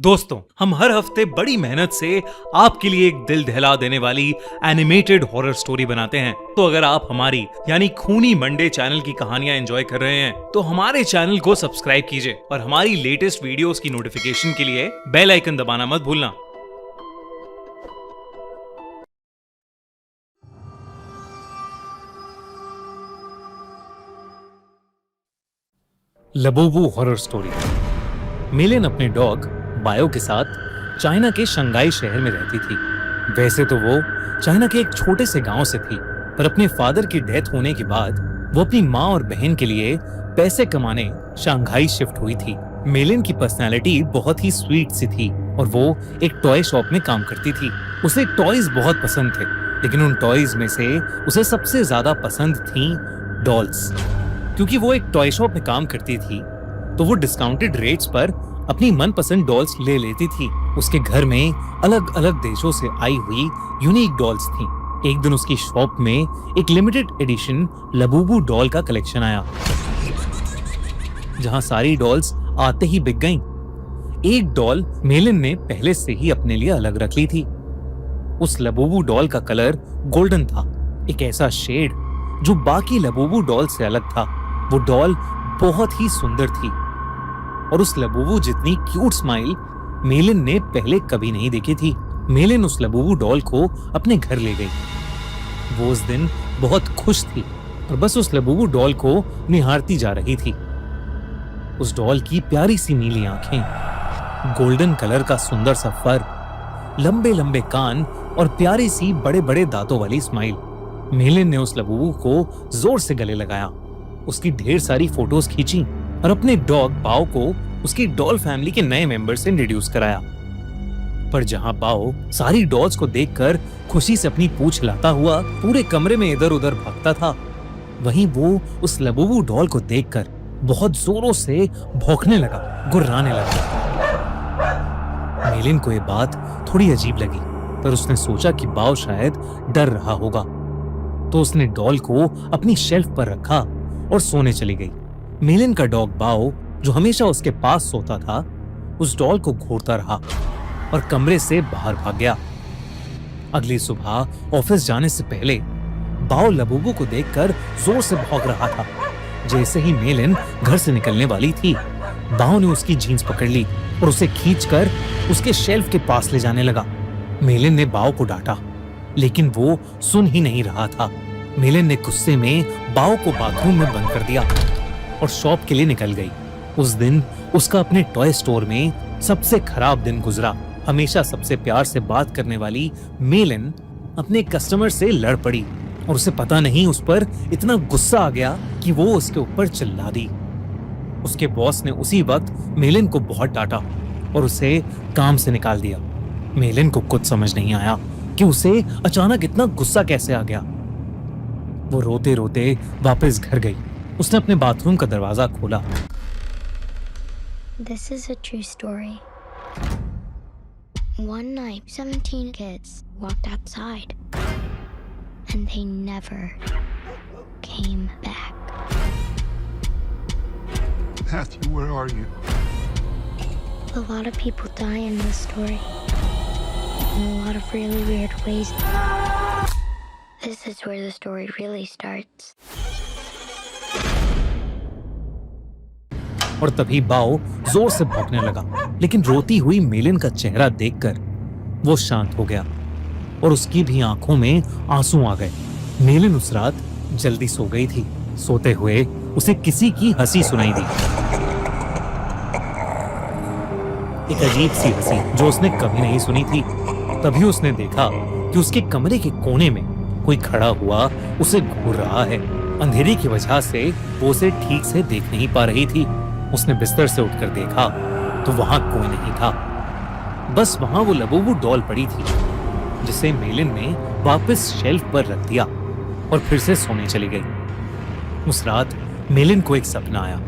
दोस्तों, हम हर हफ्ते बड़ी मेहनत से आपके लिए एक दिल दहला देने वाली एनिमेटेड हॉरर स्टोरी बनाते हैं। तो अगर आप हमारी यानी खूनी मंडे चैनल की कहानियां एंजॉय कर रहे हैं तो हमारे चैनल को सब्सक्राइब कीजिए और हमारी लेटेस्ट वीडियोस की नोटिफिकेशन के लिए बेल आइकन दबाना मत भूलना। लबोबू हॉरर स्टोरी। मिलेन अपने डॉग बायो के साथ चाइना के शंघाई शहर में रहती थी। वैसे तो वो चाइना के एक छोटे से गांव से थी, पर अपने फादर की डेथ होने के बाद वो अपनी माँ और बहन के लिए पैसे कमाने शंघाई शिफ्ट हुई थी। मिलेन की पर्सनालिटी बहुत ही स्वीट सी थी और वो एक टॉय शॉप में काम करती थी। उसे टॉयज बहुत पसंद थे, लेकिन उन टॉयज में से उसे सबसे ज्यादा पसंद थी डॉल्स। क्योंकि वो एक टॉय शॉप में काम करती थी तो वो डिस्काउंटेड रेट्स पर अपनी मनपसंद डॉल्स ले लेती थी। उसके घर में अलग अलग देशों से आई हुई यूनिक डॉल्स थी। एक दिन उसकी शॉप में एक लिमिटेड एडिशन लबूबू डॉल का कलेक्शन आया, जहां सारी डॉल्स आते ही बिक गईं। एक डॉल मेलिन ने पहले से ही अपने लिए अलग रख ली थी। उस लबूबू डॉल का कलर गोल्डन था, एक ऐसा शेड जो बाकी लबूबू डॉल से अलग था। वो डॉल बहुत ही सुंदर थी और उस लबूबू जितनी क्यूट स्माइल मेलिन ने पहले कभी नहीं देखी थी। मेलिन उस लबूबू डॉल को अपने घर ले गई। वो उस दिन बहुत खुश थी और बस उस लबूबू डॉल को निहारती जा रही थी। उस डॉल की प्यारी सी नीली आंखें, गोल्डन कलर का सुंदर सा फर, लंबे लंबे कान और प्यारी सी बड़े बड़े दांतों वाली स्माइल। मेलिन ने उस लबूबू को जोर से गले लगाया, उसकी ढेर सारी फोटोज खींची और अपने डॉग बाओ को उसकी डॉल फैमिली के नए मेंबर से इंट्रोड्यूस कराया। पर जहां बाओ सारी डॉल्स को देखकर खुशी से अपनी पूंछ हिलाता हुआ पूरे कमरे में इधर उधर भागता था, वहीं वो उस लबूबू डॉल को देखकर बहुत जोरों से भौंकने लगा, गुर्राने लगा। मेलिन को ये बात थोड़ी अजीब लगी, पर उसने सोचा कि बाओ शायद डर रहा होगा, तो उसने डॉल को अपनी शेल्फ पर रखा और सोने चली गई। मेलिन का डॉग बाओ, जो हमेशा उसके पास सोता था, उस डॉल को घूरता रहा और कमरे से बाहर भाग गया। अगली सुबह ऑफिस जाने से पहले बाओ लबूबू को देखकर जोर से भौंक रहा था। जैसे ही मेलिन घर से निकलने वाली थी, बाओ ने उसकी जीन्स पकड़ ली और उसे खींचकर उसके शेल्फ के पास ले जाने लगा। मेलिन ने बाओ को डांटा, लेकिन वो सुन ही नहीं रहा था। मेलिन ने गुस्से में बाओ को बाथरूम में बंद कर दिया और शॉप के लिए निकल गई। उस दिन उसका अपने टॉय स्टोर में सबसे खराब दिन गुजरा। हमेशा सबसे प्यार से बात करने वाली मेलिन अपने कस्टमर से लड़ पड़ी और उसे पता नहीं उस पर इतना गुस्सा आ गया कि वो उसके ऊपर चिल्ला दी। उसके बॉस ने उसी वक्त मेलिन को बहुत डांटा और उसे काम से निकाल दिया। मेलिन को कुछ समझ नहीं आया कि उसे अचानक इतना गुस्सा कैसे आ गया। वो रोते रोते वापस घर गई। उसने अपने बाथरूम का दरवाजा खोला। This is a true story. One night, 17 kids walked outside and they never came back. Matthew, where are you? A lot of people die in this story. In a lot of really weird ways. This is where the story really starts. और तभी बाओ जोर से भौंकने लगा, लेकिन रोती हुई मेलिन का चेहरा देखकर वो शांत हो गया और उसकी भी आंखों में आंसू आ गए। मेलिन उस रात जल्दी सो गई थी। सोते हुए उसे किसी की हंसी सुनाई दी, एक अजीब सी हंसी जो उसने कभी नहीं सुनी थी। तभी उसने देखा कि उसके कमरे के कोने में कोई खड़ा हुआ उसे घूर रहा है। अंधेरे की वजह से वो उसे ठीक से देख नहीं पा रही थी। उसने बिस्तर से उठकर देखा तो वहां कोई नहीं था, बस वहां वो लबूबू डॉल पड़ी थी, जिसे मेलिन ने वापस शेल्फ पर रख दिया और फिर से सोने चली गई। उस रात मेलिन को एक सपना आया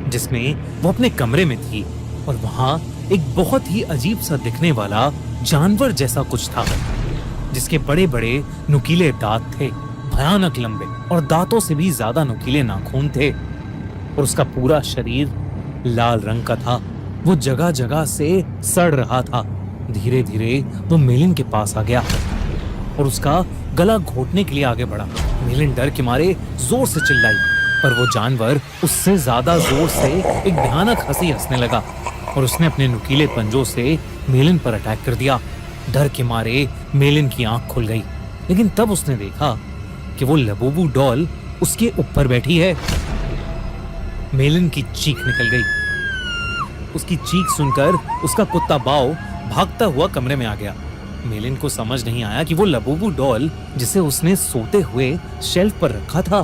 जिसमें वो अपने कमरे में थी और वहां एक बहुत ही अजीब सा दिखने वाला जानवर जैसा कुछ था, जिसके बड़े बड़े नुकीले दांत थे, भयानक लंबे और दांतों से भी ज्यादा नुकीले नाखून थे और उसका पूरा शरीर लाल रंग का था। वो जगह जगह से सड़ रहा था। धीरे धीरे वो मेलिन के पास आ गया और उसका गला घोटने के लिए आगे बढ़ा। मेलिन डर के मारे जोर से चिल्लाई, पर वो जानवर उससे ज्यादा जोर से एक भयानक हंसी हंसने लगा और उसने अपने नुकीले पंजों से मेलिन पर अटैक कर दिया। डर के मारे मेलिन की आंख खुल गई, लेकिन तब उसने देखा कि वो लबूबू डॉल उसके ऊपर बैठी है। मेलिन की चीख निकल गई। उसकी चीख सुनकर उसका कुत्ता बाओ भागता हुआ कमरे में आ गया। मेलिन को समझ नहीं आया कि वो लबूबू डॉल जिसे उसने सोते हुए शेल्फ पर रखा था,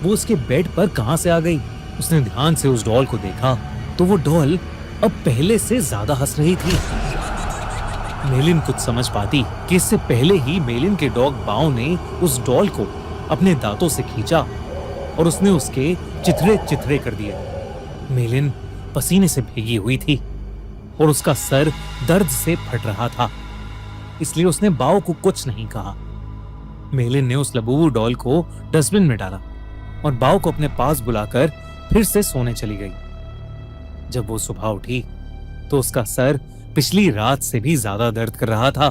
वो उसके बेड पर कहां से आ गई। उसने ध्यान से उस डॉल को देखा तो वो डॉल अब पहले से ज्यादा हंस रही थी। मेलिन कुछ समझ पाती कि इससे पहले ही मेलिन के डॉग बाओ ने उस डॉल को अपने दांतों से खींचा और उसने उसके चिथड़े चिथड़े कर दिए। मेलिन पसीने से भीगी हुई थी और उसका सर दर्द से फट रहा था, इसलिए उसने बाओ को कुछ नहीं कहा। मेलिन ने उस लबूबू डॉल को डस्टबिन में डाला और बाओ को अपने पास बुलाकर फिर से सोने चली गई। जब वो सुबह उठी तो उसका सर पिछली रात से भी ज्यादा दर्द कर रहा था।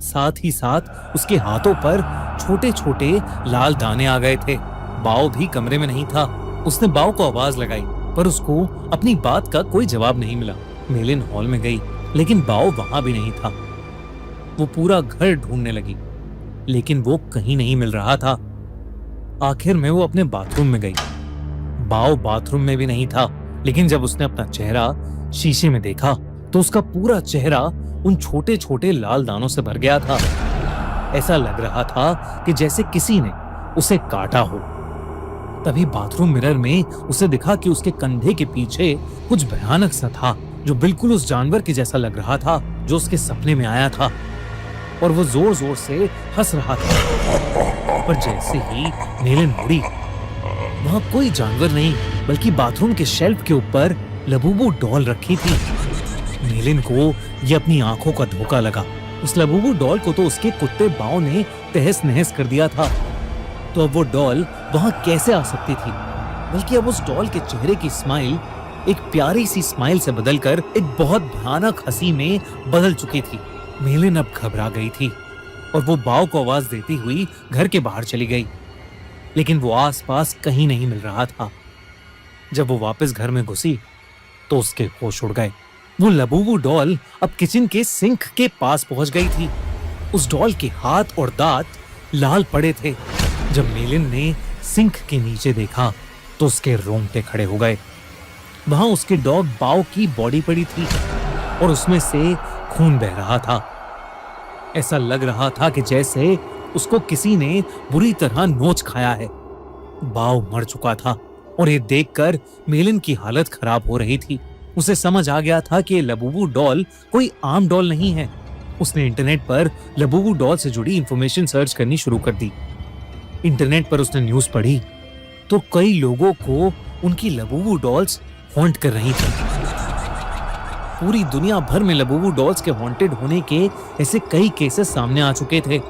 साथ ही साथ उसके हाथों पर छोटे छोटे लाल दाने आ गए थे। बाओ भी कमरे में नहीं था। उसने बाओ को आवाज लगाई, पर उसको अपनी बात का कोई जवाब नहीं मिला। मेलिन हॉल में गई, लेकिन बाओ वहां भी नहीं था। वो पूरा घर ढूंढने लगी, लेकिन वो कहीं नहीं मिल रहा था। आखिर में वो अपने बाथरूम में गई। बाओ बाथरूम में भी नहीं था, लेकिन जब उसने अपना चेहरा शीशे में देखा तो उसका पूरा चेहरा उन छोटे छोटे लाल दानों से भर गया था। ऐसा लग रहा था कि जैसे किसी ने उसे काटा हो। तभी बाथरूम मिरर में उसे दिखा कि उसके कंधे के पीछे कुछ भयानक सा था, जो बिल्कुल उस जानवर के जैसा लग रहा था जो उसके सपने में आया था, और वो जोर जोर से हंस रहा था। पर जैसे ही मेलिन मुड़ी, वहां कोई जानवर नहीं बल्कि बाथरूम के शेल्फ के ऊपर लबूबू डॉल रखी थी। मेलिन को ये अपनी आंखों का धोखा लगा। उस लबूबू डॉल को तो उसके कुत्ते बाओ ने तहस नहस कर दिया था, तो अब वो डॉल वहां कैसे आ सकती थी। बल्कि अब उस डॉल के चेहरे की स्माइल एक प्यारी सी स्माइल से बदलकर एक बहुत भयानक हंसी में बदल चुकी थी। मेलिन अब घबरा गई थी और वो बाओ को आवाज देती हुई घर के बाहर चली गई, लेकिन वो आसपास कहीं नहीं मिल रहा था। जब वो वापस घर में घुसी तो उसके होश उड़ गए। वो लबूबू डॉल अब किचन के सिंक के पास पहुंच गई थी। उस डॉल के हाथ और दांत लाल पड़े थे। जब मेलिन ने सिंक के नीचे देखा तो उसके रोंगटे खड़े हो गए। वहां उसके डॉग बाओ की बॉडी पड़ी थी और उसमें से खून बह रहा था। ऐसा लग रहा था कि जैसे उसको किसी ने बुरी तरह नोच खाया है। बाओ मर चुका था और ये देखकर मेलिन की हालत खराब हो रही थी। उसे समझ आ गया था कि लबूबू डॉल कोई आम डॉल नहीं है। उसने इंटरनेट पर लबूबू डॉल से जुड़ी इंफॉर्मेशन सर्च करनी शुरू कर दी। इंटरनेट पर उसने न्यूज़ पढ़ी तो कई लोगों को उनकी लबूबू डॉल्स हॉन्ट कर रही थी। पूरी दुनिया भर में लबूबू डॉल्स के हॉन्टेड होने के ऐसे कई केसेस सामने आ चुके थे।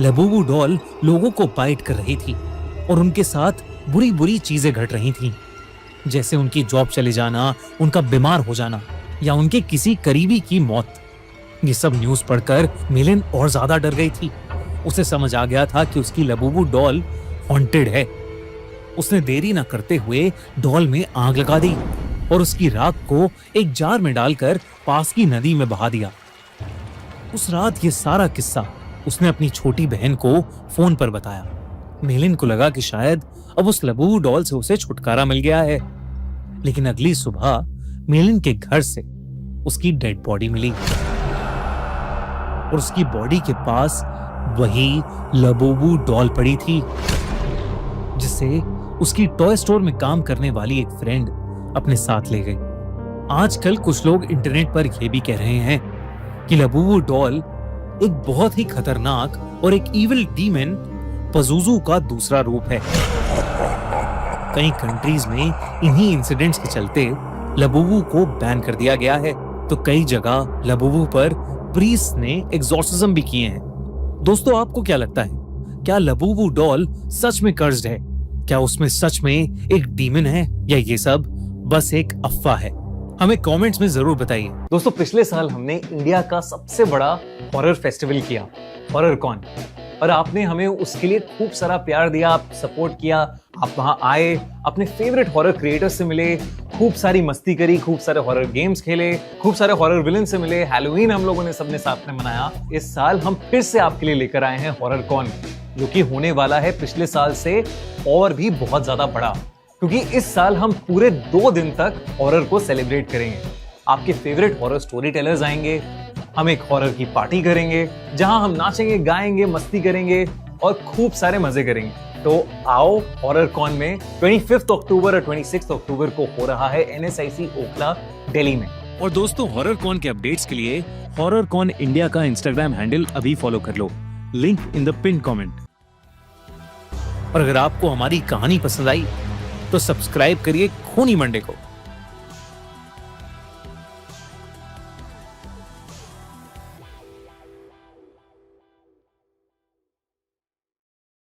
लबूबू डॉल लोगों को बाइट कर रही थी और उनके साथ बुरी बुरी चीजें घट रही थीं, जैसे उनकी जॉब चले जाना, उनका बीमार हो जाना या उनके किसी करीबी की मौत। ये सब न्यूज़ पढ़कर मेलिन और ज्यादा डर गई थी। उसे समझ आ गया था कि उसकी लबूबू डॉल हॉन्टेड है। उसने देरी न करते हुए डॉल में आग लगा दी और उसकी राख को एक जार में डालकर पास की नदी में बहा दिया। उस रात ये सारा किस्सा उसने अपनी छोटी बहन को फोन पर बताया। मेलिन को लगा कि शायद अब उस लबूबू डॉल से उसे छुटकारा मिल गया है, लेकिन अगली सुबह मेलिन के घर से उसकी डेड बॉडी मिली और उसकी बॉडी के पास वही लबूबू डॉल पड़ी थी, जिसे उसकी टॉय स्टोर में काम करने वाली एक फ्रेंड अपने साथ ले गई। आजकल कुछ लोग इंटरनेट पर यह भी कह रहे हैं कि लबूबू डॉल एक बहुत ही खतरनाक और एक इविल डीमन पज़ुज़ू का दूसरा रूप है। कई कंट्रीज में इन्हीं इंसिडेंट्स के चलते लबूबू को बैन कर दिया गया है, तो कई जगह लबूबू पर प्रीस्ट ने एग्जॉर्सिज्म भी किए हैं। दोस्तों, आपको क्या लगता है, क्या लबूबू डॉल सच में कर्स्ड है? क्या उसमें सच में एक डीमन है या ये सब बस एक अफवाह है? हमें कमेंट्स में जरूर बताइए। दोस्तों पिछले साल हमने इंडिया का सबसे बड़ा हॉरर फेस्टिवल किया, हॉरर कॉन, और आपने हमें उसके लिए खूब सारा प्यार दिया, आप सपोर्ट किया, आप वहां आए, अपने फेवरेट हॉरर क्रिएटर्स से मिले, खूब सारी मस्ती करी, खूब सारे हॉरर गेम्स खेले, खूब सारे हॉरर विलन से मिले, हैलोवीन हम लोगों ने सबने साथ में मनाया। इस साल हम फिर से आपके लिए लेकर आए हैं हॉरर कॉन, जो कि होने वाला है पिछले साल से और भी बहुत ज्यादा बड़ा, क्योंकि इस साल हम पूरे 2 दिन तक हॉरर को सेलिब्रेट करेंगे। आपके फेवरेट हॉरर स्टोरी टेलर्स आएंगे, हम एक हॉरर की पार्टी करेंगे जहां हम नाचेंगे, गाएंगे, मस्ती करेंगे और खूब सारे मजे करेंगे। तो आओ हॉरर कॉन में 25 अक्टूबर और 26 अक्टूबर को हो रहा है NSIC ओखला दिल्ली में। और दोस्तों हॉरर कॉन के अपडेट्स के लिए हॉरर कॉन इंडिया का इंस्टाग्राम हैंडल अभी फॉलो कर लो, link in the pin comment. और अगर आपको हमारी कहानी पसंद आई तो सब्सक्राइब करिए खूनी मंडे को।